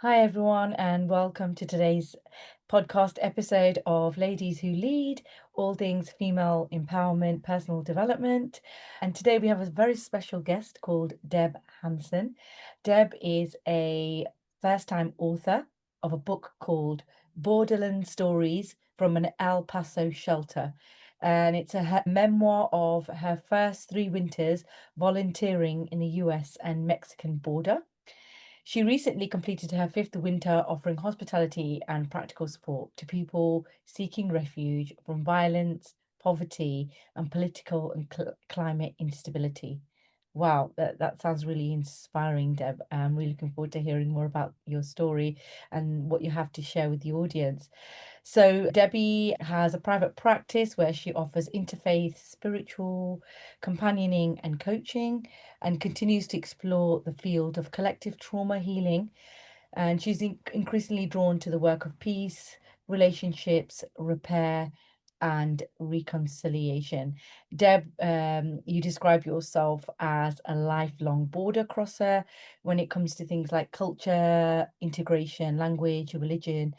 Hi, everyone, and welcome to today's podcast episode of Ladies Who Lead, all things female empowerment, personal development. And today we have a very special guest called Deb Hansen. Deb is a first time author of a book called Borderlands Stories from an El Paso Shelter. And it's a memoir of her first 3 winters volunteering in the US and Mexican border. She recently completed her fifth winter offering hospitality and practical support to people seeking refuge from violence, poverty, and political and climate instability. Wow, that sounds really inspiring, Deb. I'm really looking forward to hearing more about your story and what you have to share with the audience. So, Debbie has a private practice where she offers interfaith, spiritual, companioning, and coaching, and continues to explore the field of collective trauma healing. And she's increasingly drawn to the work of peace, relationships, repair, and reconciliation. Deb, you describe yourself as a lifelong border crosser when it comes to things like culture, integration, language, religion,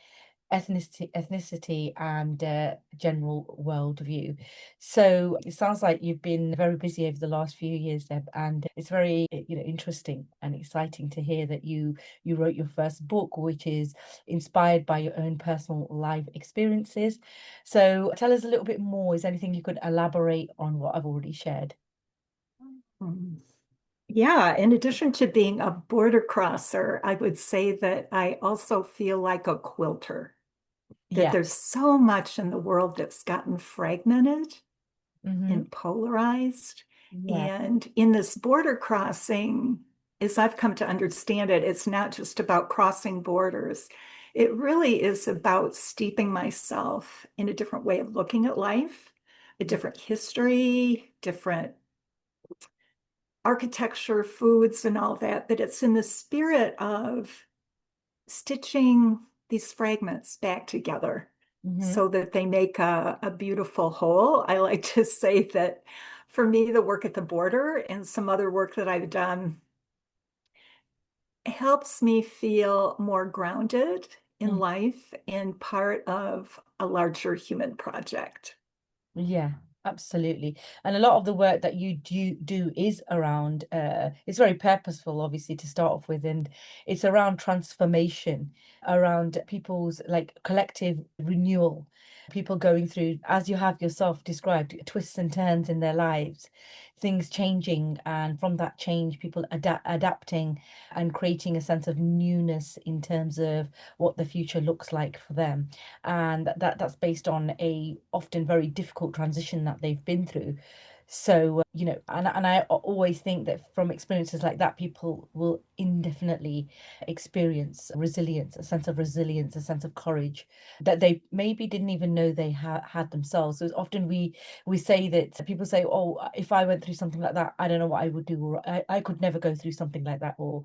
ethnicity and general worldview. So it sounds like you've been very busy over the last few years, Deb, and it's very interesting and exciting to hear that you wrote your first book, which is inspired by your own personal life experiences. So tell us a little bit more. Is there anything you could elaborate on what I've already shared? Mm. Yeah, in addition to being a border crosser, I would say that I also feel like a quilter, that Yeah. there's so much in the world that's gotten fragmented Mm-hmm. and polarized. Yeah. And in this border crossing, as I've come to understand it, it's not just about crossing borders. It really is about steeping myself in a different way of looking at life, a different history, different architecture, foods, and all that, but it's in the spirit of stitching these fragments back together Mm-hmm. so that they make a beautiful whole. I like to say that for me, the work at the border and some other work that I've done helps me feel more grounded in life and part of a larger human project. Yeah, absolutely. And a lot of the work that you do is around it's very purposeful, obviously, to start off with, and it's around transformation, around people's like collective renewal, people going through, as you have yourself described, twists and turns in their lives, things changing, and from that change, people adapting and creating a sense of newness in terms of what the future looks like for them, and that's based on a often very difficult transition that they've been through. So and I always think that from experiences like that, people will indefinitely experience resilience, a sense of resilience, a sense of courage that they maybe didn't even know they had themselves. So often we say that people say, oh, if I went through something like that, I don't know what I would do, or I could never go through something like that, or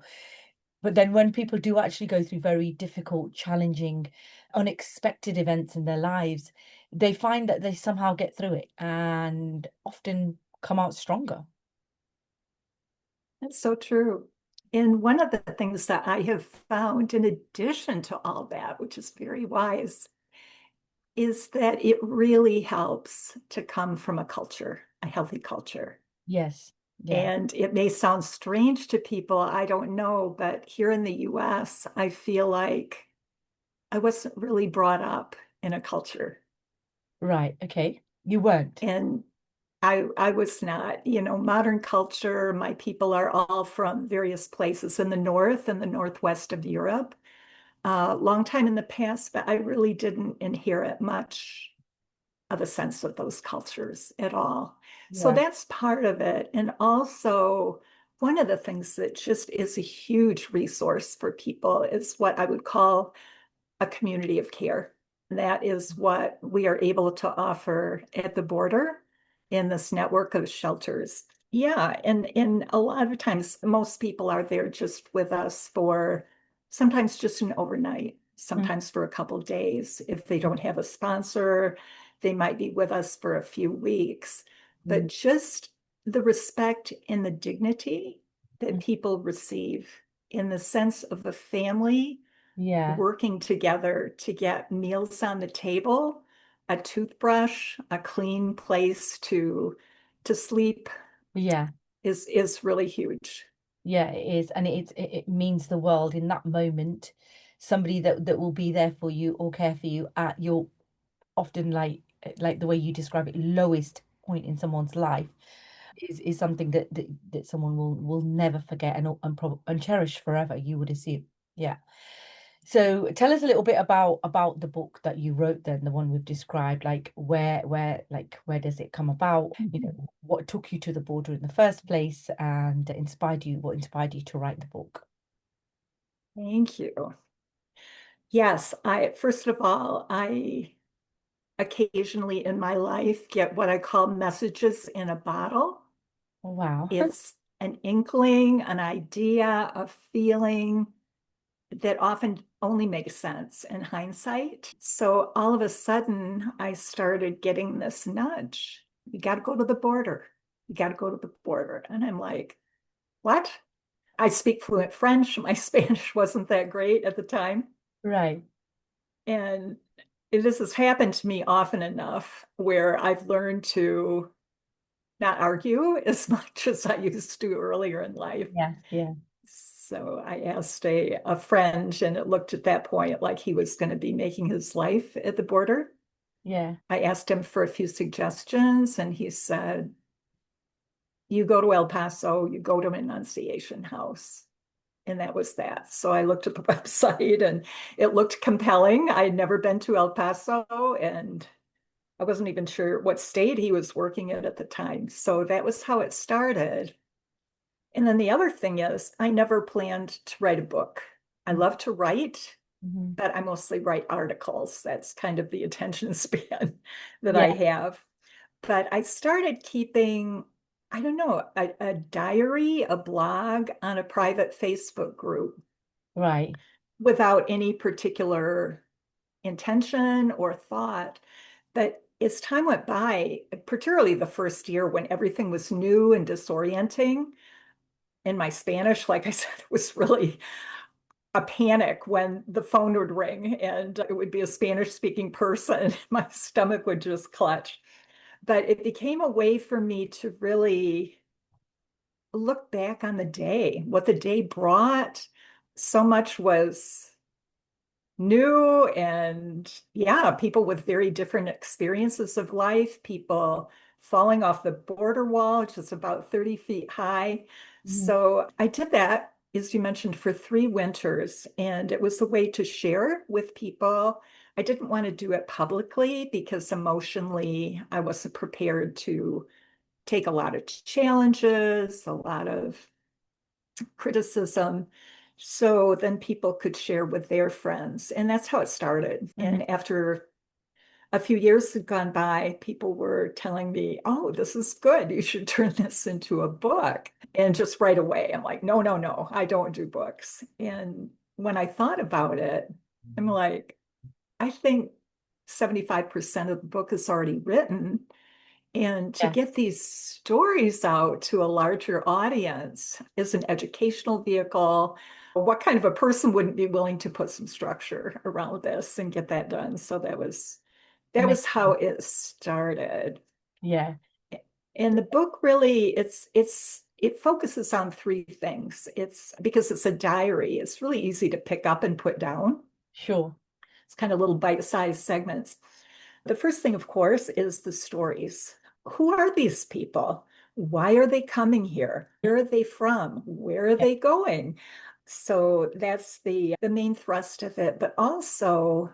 but then when people do actually go through very difficult, challenging, unexpected events in their lives, they find that they somehow get through it and often come out stronger. That's so true. And one of the things that I have found, in addition to all that, which is very wise, is that it really helps to come from a culture, a healthy culture. Yes. Yeah. And it may sound strange to people, I don't know, but here in the US, I feel like I wasn't really brought up in a culture. Right. Okay. You weren't. And I was not, modern culture, my people are all from various places in the north and the northwest of Europe. Long time in the past, but I really didn't inherit much of a sense of those cultures at all. So Yeah. that's part of it. And also, one of the things that just is a huge resource for people is what I would call a community of care. That is what we are able to offer at the border in this network of shelters. Yeah, and a lot of times most people are there just with us for sometimes just an overnight, Mm, sometimes for a couple days. If they don't have a sponsor, they might be with us for a few weeks. mm, But just the respect and the dignity that mm, people receive in the sense of a family Yeah. working together to get meals on the table, a toothbrush, a clean place to sleep Yeah. is really huge. Yeah, it is. And it means the world in that moment. Somebody that will be there for you or care for you at your often like the way you describe it, lowest point in someone's life is something that someone will never forget and cherish forever, you would assume. Yeah. So tell us a little bit about the book that you wrote then, the one we've described, like where does it come about? You Mhm. know, what took you to the border in the first place and what inspired you to write the book? Thank you. Yes, I first of all, I occasionally in my life get what I call messages in a bottle. Oh, wow. It's an inkling, an idea, a feeling that often only makes sense in hindsight. So all of a sudden, I started getting this nudge. You got to go to the border. You got to go to the border. And I'm like, what? I speak fluent French. My Spanish wasn't that great at the time. Right. And this has happened to me often enough where I've learned to not argue as much as I used to earlier in life. Yeah, yeah, So I asked a friend, and it looked at that point like he was going to be making his life at the border. yeah. I asked him for a few suggestions, and he said, you go to El Paso, you go to an Annunciation House. And that was that. So I looked at the website and it looked compelling. I had never been to El Paso and I wasn't even sure what state he was working at the time. So that was how it started. And then the other thing is, I never planned to write a book. I love to write, Mm-hmm. but I mostly write articles. That's kind of the attention span that Yeah, I have. But I started keeping, I don't know, a diary, a blog on a private Facebook group right. without any particular intention or thought. But as time went by, particularly the first year when everything was new and disorienting, in my Spanish, like I said, it was really a panic when the phone would ring and it would be a Spanish speaking person. My stomach would just clutch. But it became a way for me to really look back on the day, what the day brought. So much was new and yeah, people with very different experiences of life, people falling off the border wall, which is about 30 feet high. Mm-hmm. So I did that, as you mentioned, for 3 winters, and it was a way to share with people. I didn't want to do it publicly because emotionally I wasn't prepared to take a lot of challenges, a lot of criticism. So then people could share with their friends. And that's how it started. Mm-hmm. And after a few years had gone by, people were telling me, oh, this is good. You should turn this into a book. And just right away, I'm like, no, no, no, I don't do books. And when I thought about it, I'm like, I think 75% of the book is already written. And to Yeah, get these stories out to a larger audience is an educational vehicle. What kind of a person wouldn't be willing to put some structure around this and get that done? So that was how amazing. it started. Yeah, And the book really it focuses on 3 things. It's because it's a diary, it's really easy to pick up and put down. sure. It's kind of little bite-sized segments. The first thing, of course, is the stories. Who are these people? Why are they coming here? Where are they from? Where are Yeah. they going? So that's the main thrust of it. But also,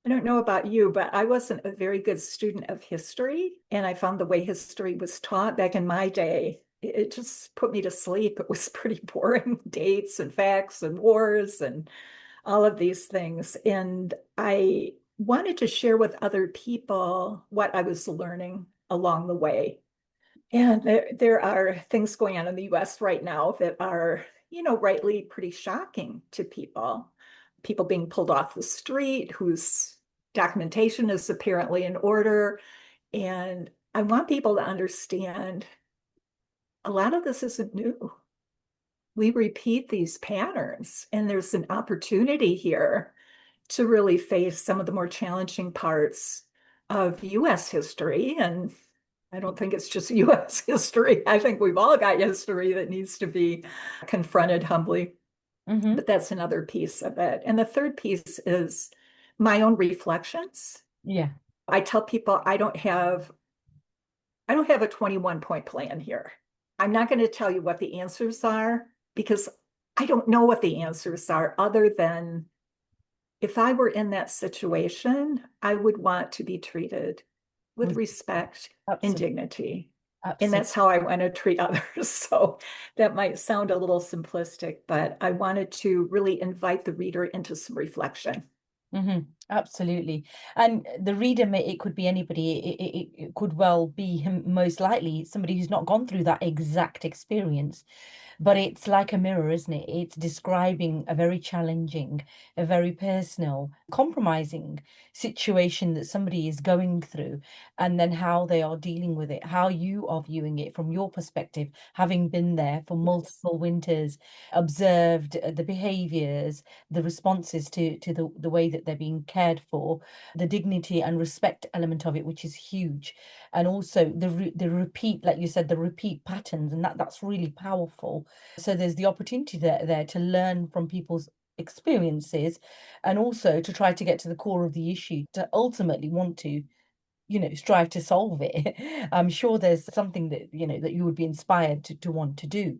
I don't know about you, but I wasn't a very good student of history. And I found the way history was taught back in my day, it just put me to sleep. It was pretty boring dates and facts and wars and all of these things. And I wanted to share with other people what I was learning along the way. And there are things going on in the US right now that are, rightly pretty shocking to people. People being pulled off the street whose documentation is apparently in order. And I want people to understand a lot of this isn't new. we repeat these patterns, and there's an opportunity here to really face some of the more challenging parts of US history. And I don't think it's just US history. I think we've all got history that needs to be confronted humbly. Mm-hmm. But that's another piece of it. And the third piece is my own reflections. Yeah. I tell people I don't have a 21 point plan here. I'm not going to tell you what the answers are because I don't know what the answers are other than if I were in that situation, I would want to be treated with With respect and absolutely, dignity. And absolutely. that's how I want to treat others. So that might sound a little simplistic, but I wanted to really invite the reader into some reflection. Hmm. Absolutely. And the reader may, it could be anybody. It could well be him, most likely somebody who's not gone through that exact experience. But it's like a mirror, isn't it? It's describing a very challenging, a very personal, compromising situation that somebody is going through, and then how they are dealing with it, how you are viewing it from your perspective, having been there for Yes. multiple winters, observed the behaviors, the responses to the way that they're being cared for, the dignity and respect element of it, which is huge. And also the repeat, like you said, the repeat patterns, and that's really powerful. So there's the opportunity there to learn from people's experiences, and also to try to get to the core of the issue, to ultimately want to, strive to solve it. I'm sure there's something that, that you would be inspired to want to do.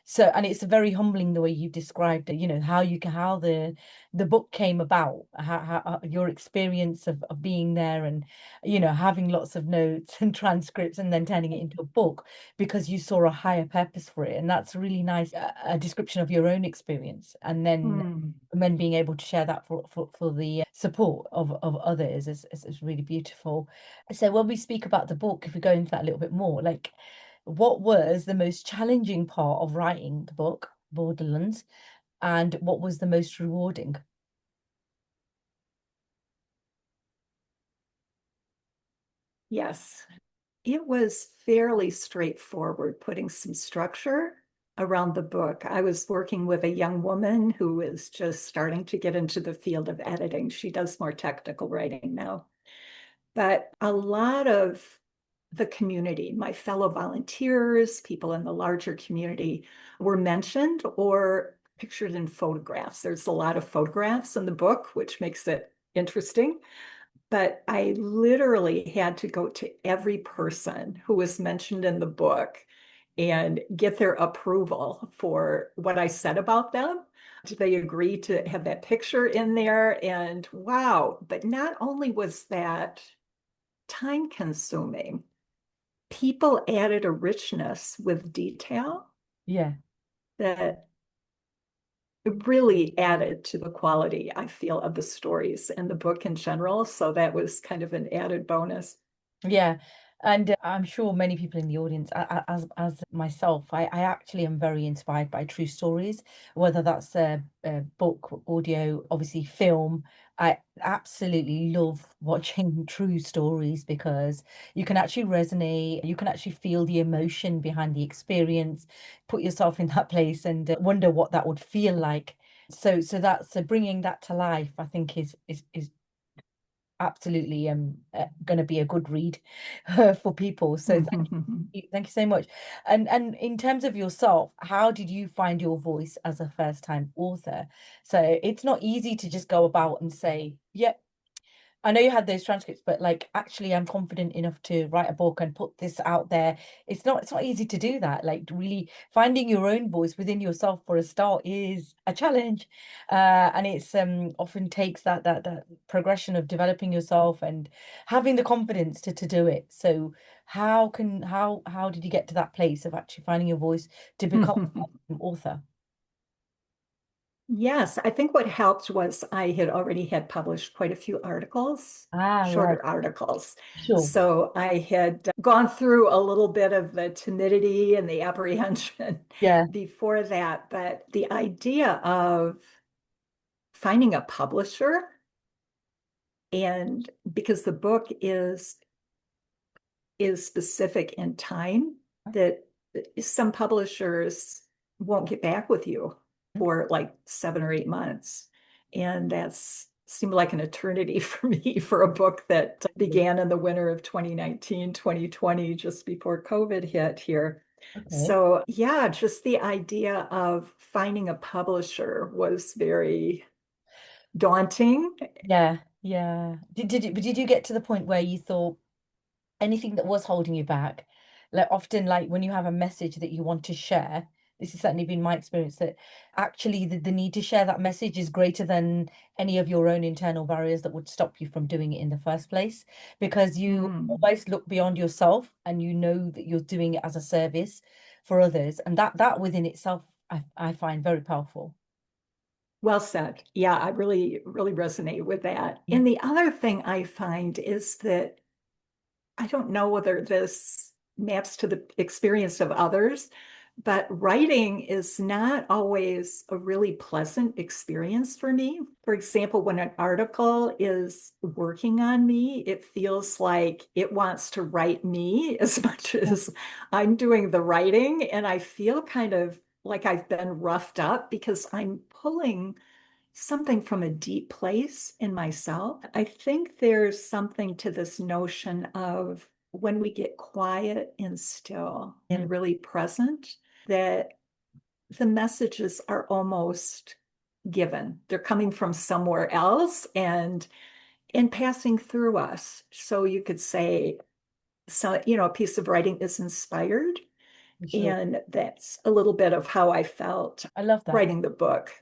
So, and it's very humbling the way you've described it, how how the book came about, how your experience of being there, and, having lots of notes and transcripts, and then turning it into a book because you saw a higher purpose for it. And that's really nice, a description of your own experience. Hmm. And then being able to share that for the support of others is really beautiful. So when we speak about the book, if we go into that a little bit more, like, what was the most challenging part of writing the book, Borderlands, and what was the most rewarding? Yes. It was fairly straightforward, putting some structure around the book. I was working with a young woman who is just starting to get into the field of editing. She does more technical writing now. But a lot of the community, my fellow volunteers, people in the larger community, were mentioned or pictured in photographs. There's a lot of photographs in the book, which makes it interesting. But I literally had to go to every person who was mentioned in the book and get their approval for what I said about them. Did they agree to have that picture in there? And wow, but not only was that time consuming, people added a richness with detail Yeah. that really added to the quality, I feel, of the stories and the book in general. So that was kind of an added bonus. Yeah, and I'm sure many people in the audience, as myself, I actually am very inspired by true stories, whether that's a book, audio, obviously film. I absolutely love watching true stories because you can actually resonate, you can actually feel the emotion behind the experience, put yourself in that place, and wonder what that would feel like. So that's bringing that to life, I think, is absolutely going to be a good read for people. So thank you so much. And in terms of yourself, how did you find your voice as a first time author? So it's not easy to just go about and say, yep, I know you had those transcripts, but like, actually, I'm confident enough to write a book and put this out there. It's not easy to do that. Like, really finding your own voice within yourself for a start is a challenge. And it's often takes that progression of developing yourself and having the confidence to do it. So how did you get to that place of actually finding your voice to become an author? Yes, I think what helped was I had already had published quite a few articles, Ah, right. shorter articles. Sure. So I had gone through a little bit of the timidity and the apprehension Yeah. before that. But the idea of finding a publisher, and because the book is specific in time, that some publishers won't get back with you for like 7 or 8 months. And that's seemed like an eternity for me for a book that began in the winter of 2019, 2020, just before COVID hit here. Okay. So, yeah, just the idea of finding a publisher was very daunting. Yeah, yeah. Did you get to the point where you thought anything that was holding you back, like often like when you have a message that you want to share, this has certainly been my experience that actually the need to share that message is greater than any of your own internal barriers that would stop you from doing it in the first place, because you Mm. almost look beyond yourself and you know that you're doing it as a service for others, and that within itself I find very powerful. Well said. Yeah, I really, really resonate with that. Yeah. And the other thing I find is that I don't know whether this maps to the experience of others, but writing is not always a really pleasant experience for me. For example, when an article is working on me, it feels like it wants to write me as much as I'm doing the writing. And I feel kind of like I've been roughed up because I'm pulling something from a deep place in myself. I think there's something to this notion of when we get quiet and still Mm. and really present, that the messages are almost given. They're coming from somewhere else and passing through us. So you could say, so, a piece of writing is inspired. For sure. And that's a little bit of how I felt I love that. writing the book.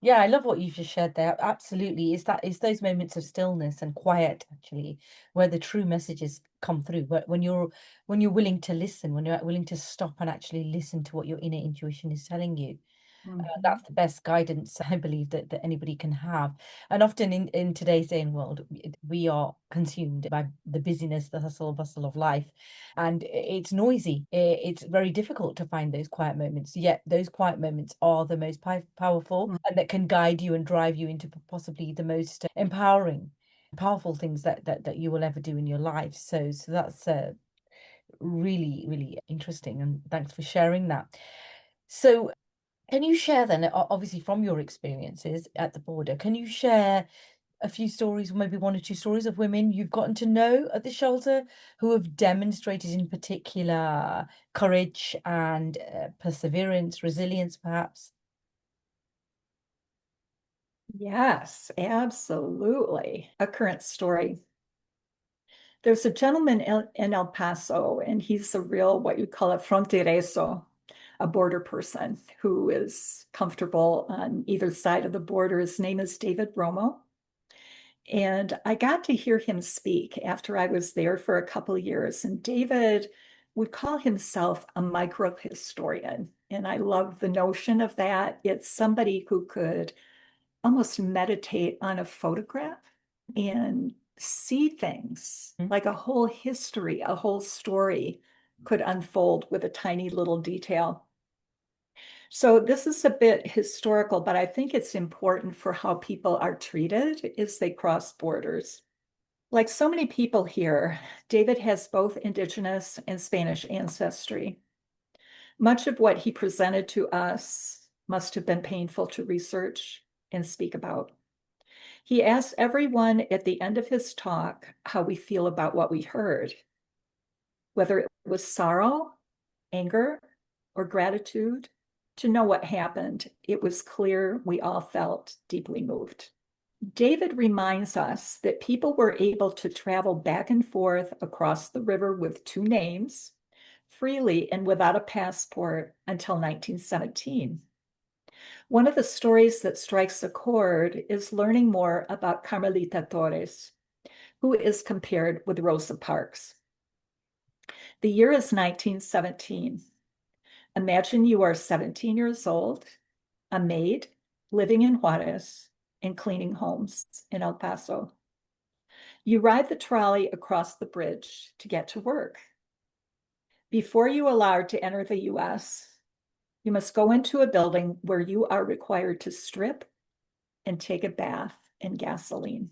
Yeah, I love what you've just shared there. Absolutely. It's those moments of stillness and quiet actually where the true messages come through. But when you're willing to listen, when you're willing to stop and actually listen to what your inner intuition is telling you, Mhm. that's the best guidance I believe that anybody can have. And often in today's day and world, we are consumed by the busyness, the hustle bustle of life, and it's noisy. It's very difficult to find those quiet moments. Yet those quiet moments are the most powerful, and that can guide you and drive you into possibly the most empowering, powerful things that you will ever do in your life. So that's really, really interesting, and thanks for sharing that. So can you share then, obviously from your experiences at the border, can you share a few stories, maybe one or two stories of women you've gotten to know at the shelter who have demonstrated in particular courage and perseverance, resilience, perhaps? Yes, absolutely. A current story. There's a gentleman in El Paso, and he's a real, what you call a fronterizo, a border person who is comfortable on either side of the border. His name is David Romo. And I got to hear him speak after I was there for a couple of years. And David would call himself a microhistorian. And I love the notion of that. It's somebody who could almost meditate on a photograph and see things Mm. like a whole history, a whole story could unfold with a tiny little detail. So this is a bit historical, but I think it's important for how people are treated as they cross borders. Like so many people here, David has both Indigenous and Spanish ancestry. Much of what he presented to us must have been painful to research and speak about. He asked everyone at the end of his talk how we feel about what we heard, whether it was sorrow, anger, or gratitude. To know what happened, it was clear we all felt deeply moved. David reminds us that people were able to travel back and forth across the river with two names freely and without a passport until 1917. One of the stories that strikes a chord is learning more about Carmelita Torres, who is compared with Rosa Parks. The year is 1917. Imagine you are 17 years old, a maid, living in Juarez, and cleaning homes in El Paso. You ride the trolley across the bridge to get to work. Before you are allowed to enter the US, you must go into a building where you are required to strip and take a bath in gasoline.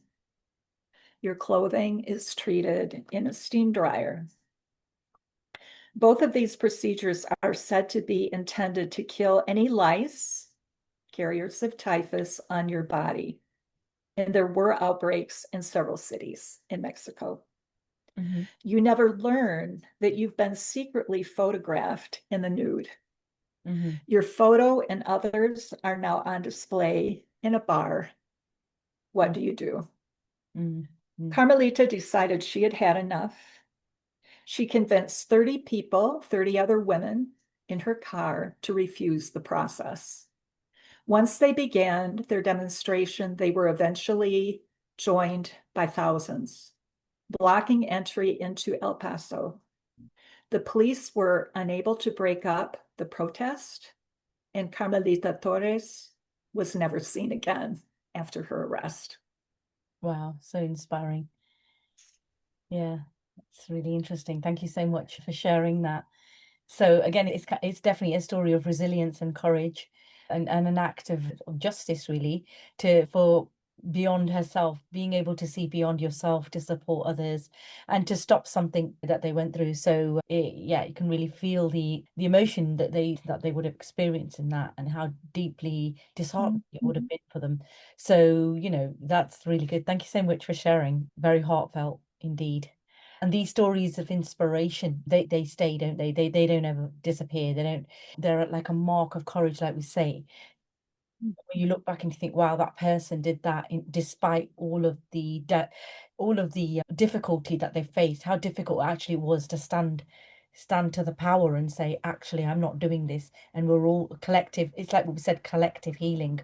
Your clothing is treated in a steam dryer. Both of these procedures are said to be intended to kill any lice, carriers of typhus, on your body. And there were outbreaks in several cities in Mexico. Hmm. You never learn that you've been secretly photographed in the nude. Hmm. Your photo and others are now on display in a bar. What do you do? Mm-hmm. Carmelita decided she had had enough. She convinced 30 people, 30 other women in her car to refuse the process. Once they began their demonstration, they were eventually joined by thousands, blocking entry into El Paso. The police were unable to break up the protest, and Carmelita Torres was never seen again after her arrest. Wow, so inspiring. Yeah, it's really interesting. Thank you so much for sharing that. So again, it's definitely a story of resilience and courage, and an act of justice, really, to for beyond herself, being able to see beyond yourself to support others and to stop something that they went through. So yeah, you can really feel the emotion that they would have experienced in that, and how deeply disheartening it would have been for them. So, that's really good. Thank you so much for sharing. Very heartfelt indeed. And these stories of inspiration, they stay, don't they? They don't ever disappear. They're like a mark of courage, like we say. When you look back and you think, wow, that person did that despite all of the difficulty that they faced, how difficult actually it was to stand to the power and say, actually, I'm not doing this. And we're all collective. It's like what we said, collective healing,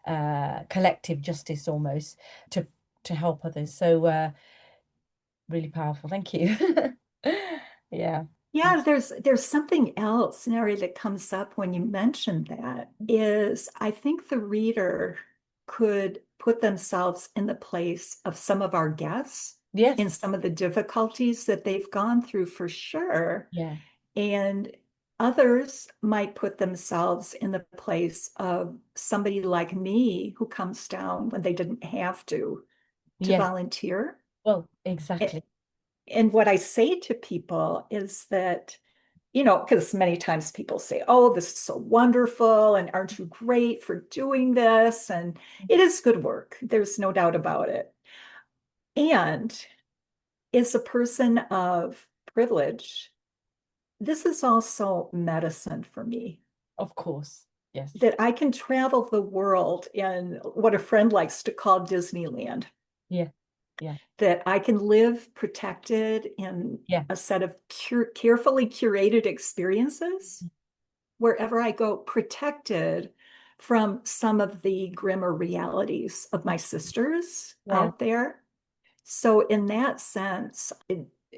collective justice almost to to help others. So really powerful. Thank you. Yeah. Yeah, there's something else, Neri, that comes up when you mention that is I think the reader could put themselves in the place of some of our guests in Yes. some of the difficulties that they've gone through for sure. Yeah. And others might put themselves in the place of somebody like me who comes down when they didn't have to Yes. volunteer. Well, A- exactly. And what I say to people is that because many times people say, oh, this is so wonderful. And aren't you great for doing this? And it is good work. There's no doubt about it. And as a person of privilege, this is also medicine for me, Of course. Yes. that I can travel the world in what a friend likes to call Disneyland, Yeah. Yeah. that I can live protected in Yeah. a set of carefully curated experiences wherever I go, protected from some of the grimmer realities of my sisters Yeah. out there. So, in that sense,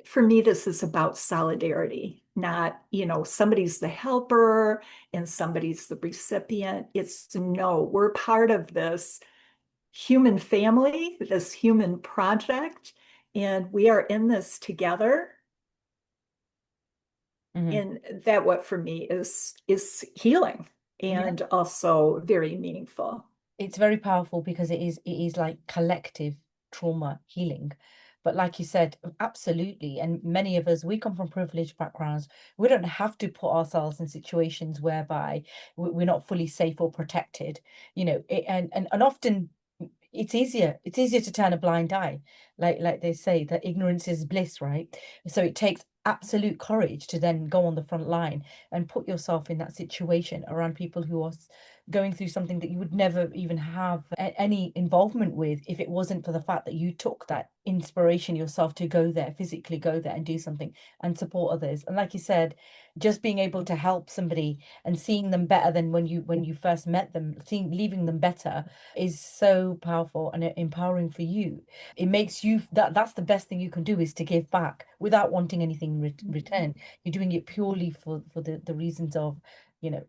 for me, this is about solidarity, not, somebody's the helper and somebody's the recipient. It's no, we're part of this human family, this human project, and we are in this together. Hmm. And that what for me is healing Yeah. and also very meaningful. It's very powerful because it is like collective trauma healing. But like you said, absolutely. And many of us, we come from privileged backgrounds. We don't have to put ourselves in situations whereby we're not fully safe or protected, and often it's easier to turn a blind eye, like they say that ignorance is bliss, right? So it takes absolute courage to then go on the front line and put yourself in that situation around people who are going through something that you would never even have any involvement with if it wasn't for the fact that you took that inspiration yourself to go there, physically go there and do something and support others. And like you said, just being able to help somebody and seeing them better than when you first met them, leaving them better is so powerful and empowering for you. It makes you that's the best thing you can do, is to give back without wanting anything in return. You're doing it purely for the reasons of,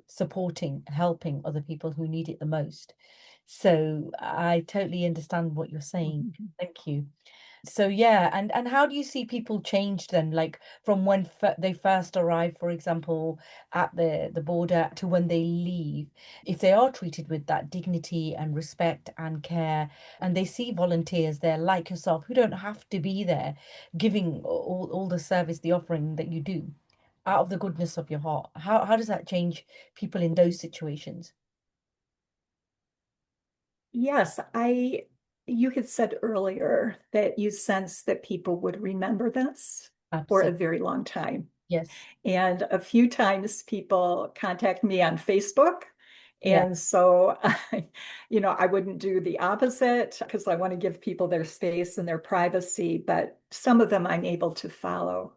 supporting, helping other people who need it the most. So I totally understand what you're saying. Thank you. So yeah, and how do you see people change then, like from when they first arrive, for example, at the border to when they leave, if they are treated with that dignity and respect and care, and they see volunteers there like yourself who don't have to be there giving all the service, the offering that you do. out of the goodness of your heart. How does that change people in those situations? Yes, you had said earlier that you sense that people would remember this for a Absolutely. very long time. Yes. And a few times people contact me on Facebook. Yeah. And so, I wouldn't do the opposite because I want to give people their space and their privacy, but some of them I'm able to follow.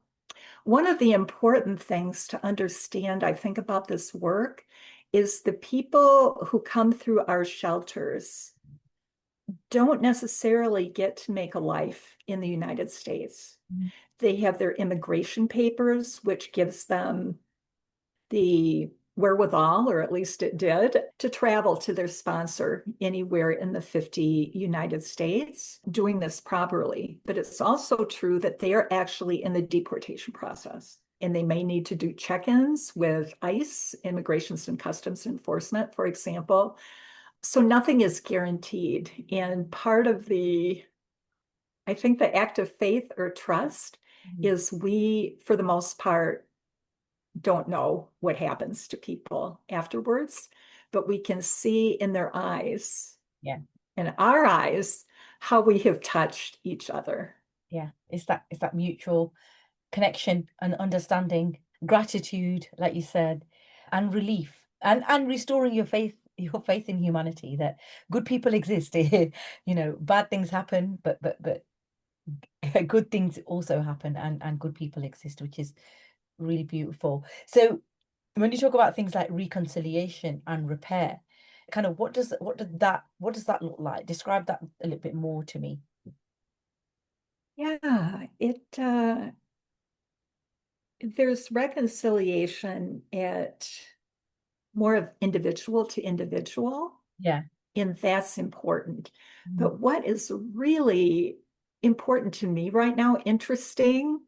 One of the important things to understand, I think, about this work is the people who come through our shelters don't necessarily get to make a life in the United States. Mhm. They have their immigration papers, which gives them the wherewithal, or at least it did, to travel to their sponsor anywhere in the 50 United States doing this properly. But it's also true that they are actually in the deportation process. And they may need to do check-ins with ICE, Immigrations and Customs Enforcement, for example. So nothing is guaranteed. And part of I think the act of faith or trust Mhm. is we, for the most part, don't know what happens to people afterwards, but we can see in their eyes, Yeah. in our eyes, how we have touched each other. Yeah. It's that mutual connection and understanding, gratitude, like you said, and relief, and restoring your faith in humanity that good people exist. Bad things happen, but good things also happen, and good people exist, which is really beautiful. So when you talk about things like reconciliation and repair, kind of what does that look like? Describe that a little bit more to me. Yeah, there's reconciliation at more of individual to individual, Yeah. and that's important. Mm. But what is really important to me right now, interesting,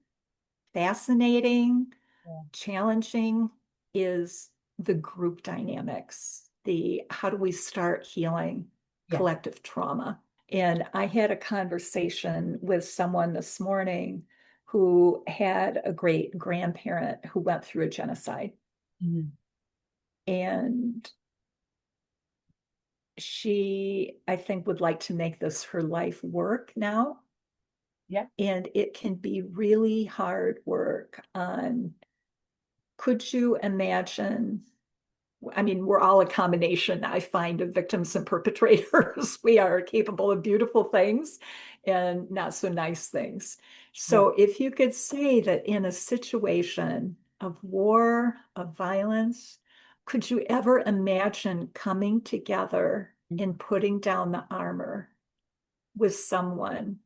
fascinating, Yeah. challenging, is the group dynamics. The how do we start healing Yeah. collective trauma? And I had a conversation with someone this morning who had a great grandparent who went through a genocide. Mhm. And she, I think, would like to make this her life work now. Yeah. And it can be really hard work on, could you imagine? I mean, we're all a combination, I find, of victims and perpetrators. We are capable of beautiful things and not so nice things. Yeah. So, if you could say that in a situation of war, of violence, could you ever imagine coming together Mm. and putting down the armor with someone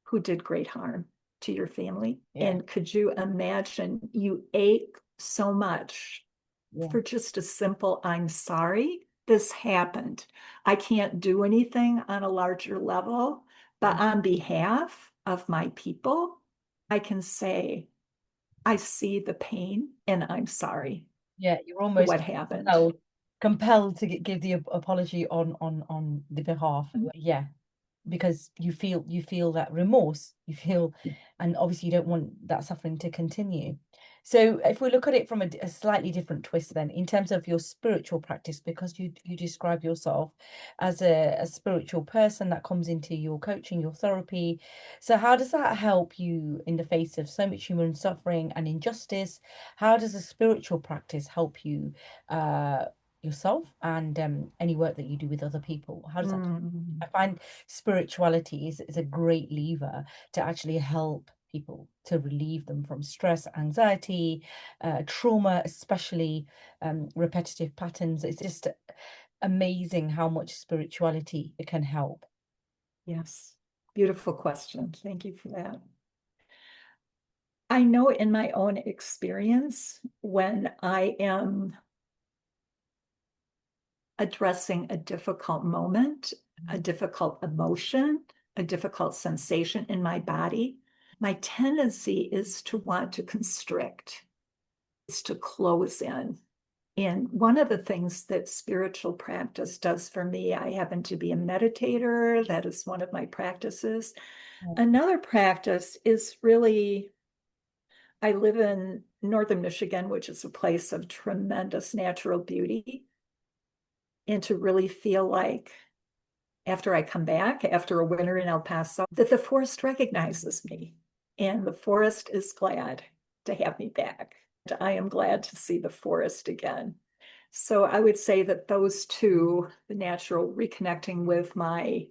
who did great harm to your family? Yeah. And could you imagine you ache so much Yeah. for just a simple, I'm sorry this happened. I can't do anything on a larger level, but Mm. on behalf of my people, I can say, I see the pain and I'm sorry Yeah, you're for almost what happened. compelled to give the apology on the behalf. Yeah, because you feel that remorse, you feel, and obviously you don't want that suffering to continue. So if we look at it from a slightly different twist, then in terms of your spiritual practice, because you describe yourself as a spiritual person that comes into your coaching, your therapy. So how does that help you in the face of so much human suffering and injustice? How does a spiritual practice help you uh yourself, and any work that you do with other people? How does that? Mm, I find spirituality is a great lever to actually help people to relieve them from stress, anxiety, trauma, especially repetitive patterns. It's just amazing how much spirituality it can help. yes, beautiful question. Thank you for that. I know in my own experience, when I am addressing a difficult moment, a difficult emotion, a difficult sensation in my body, my tendency is to want to constrict, is to close in. And one of the things that spiritual practice does for me, I happen to be a meditator. That is one of my practices. Yeah. Another practice is really I live in northern Michigan, which is a place of tremendous natural beauty. And to really feel like after I come back, after a winter in El Paso, that the forest recognizes me and the forest is glad to have me back. I am glad to see the forest again. So I would say that those two, the natural reconnecting with my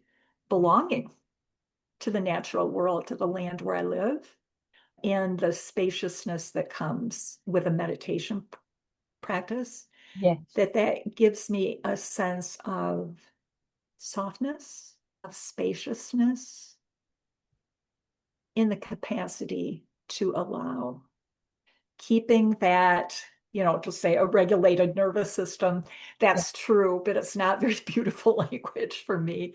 belonging to the natural world, to the land where I live, and the spaciousness that comes with a meditation practice, Yes. that gives me a sense of softness, of spaciousness, in the capacity to allow, keeping that, to say a regulated nervous system, Yeah. that's true, but it's not very beautiful language for me. Yeah.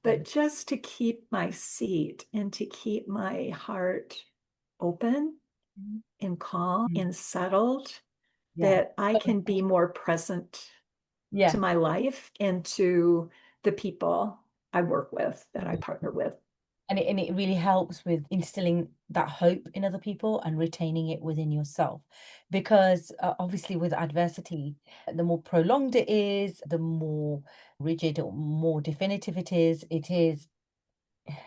But just to keep my seat and to keep my heart open Mhm. and calm Mm. and settled, Yeah. that I can be more present to Yeah. my life and to the people I work with, that I partner with. And it really helps with instilling that hope in other people and retaining it within yourself. Because obviously, with adversity, the more prolonged it is, the more rigid or more definitive it is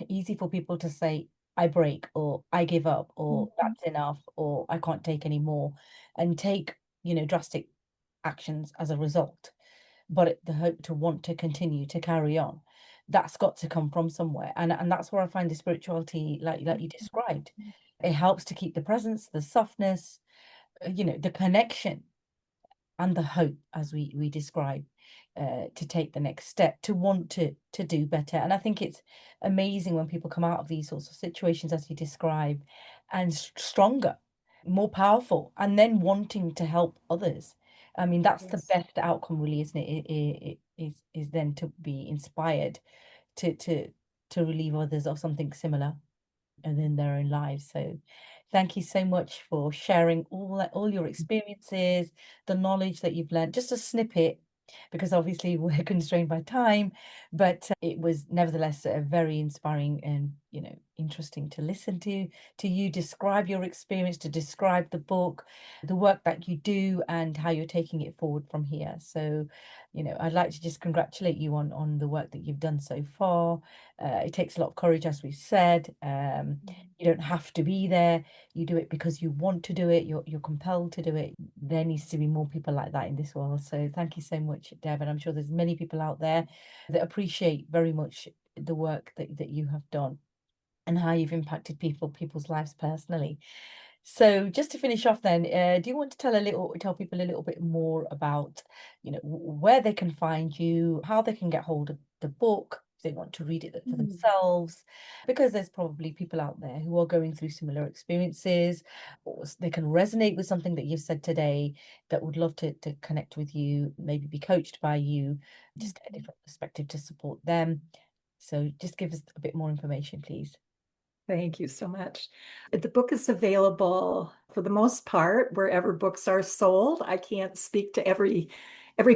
easy for people to say, I break, or I give up, or Mhm. that's enough, or I can't take any more, and take, drastic actions as a result. But the hope to want to continue to carry on, that's got to come from somewhere. And that's where I find the spirituality, like you described, it helps to keep the presence, the softness, the connection and the hope, as we describe, to take the next step, to want to do better. And I think it's amazing when people come out of these sorts of situations, as you describe, and stronger, more powerful, and then wanting to help others. I mean, that's the Yes. best outcome, really, isn't it? Is then to be inspired to to to relieve others of something similar and in their own lives. So thank you so much for sharing all your experiences, the knowledge that you've learned, just a snippet, because obviously we're constrained by time, but it was nevertheless very inspiring and interesting to listen to you describe your experience, to describe the book, the work that you do, and how you're taking it forward from here. So, I'd like to just congratulate you on the work that you've done so far. It takes a lot of courage, as we said. You don't have to be there. You do it because you want to do it. You're compelled to do it. There needs to be more people like that in this world. So thank you so much, Deb. And I'm sure there's many people out there that appreciate very much the work that you have done and how you've impacted people's lives personally. So just to finish off then, do you want to tell people a little bit more about, where they can find you, how they can get hold of the book, if they want to read it for Mm. themselves, because there's probably people out there who are going through similar experiences, or they can resonate with something that you've said today, that would love to connect with you, maybe be coached by you, just get a Mhm. different perspective to support them. So just give us a bit more information, please. Thank you so much. The book is available for the most part wherever books are sold. I can't speak to every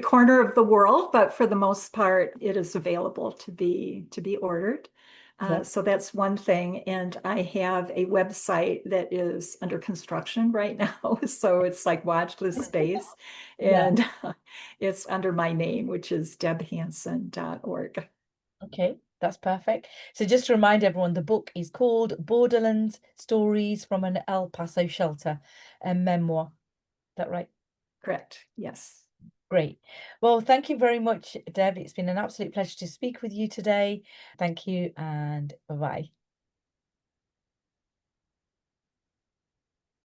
corner of the world, but for the most part, it is available to be ordered. Yeah. So that's one thing. And I have a website that is under construction right now. So it's like watch this space. Yeah. And it's under my name, which is debhansen.org. Okay, that's perfect. So just to remind everyone, the book is called Borderlands: Stories from an El Paso Shelter, a memoir. Is that right? Correct. Yes. Great. Well, thank you very much, Deb. It's been an absolute pleasure to speak with you today. Thank you and bye-bye.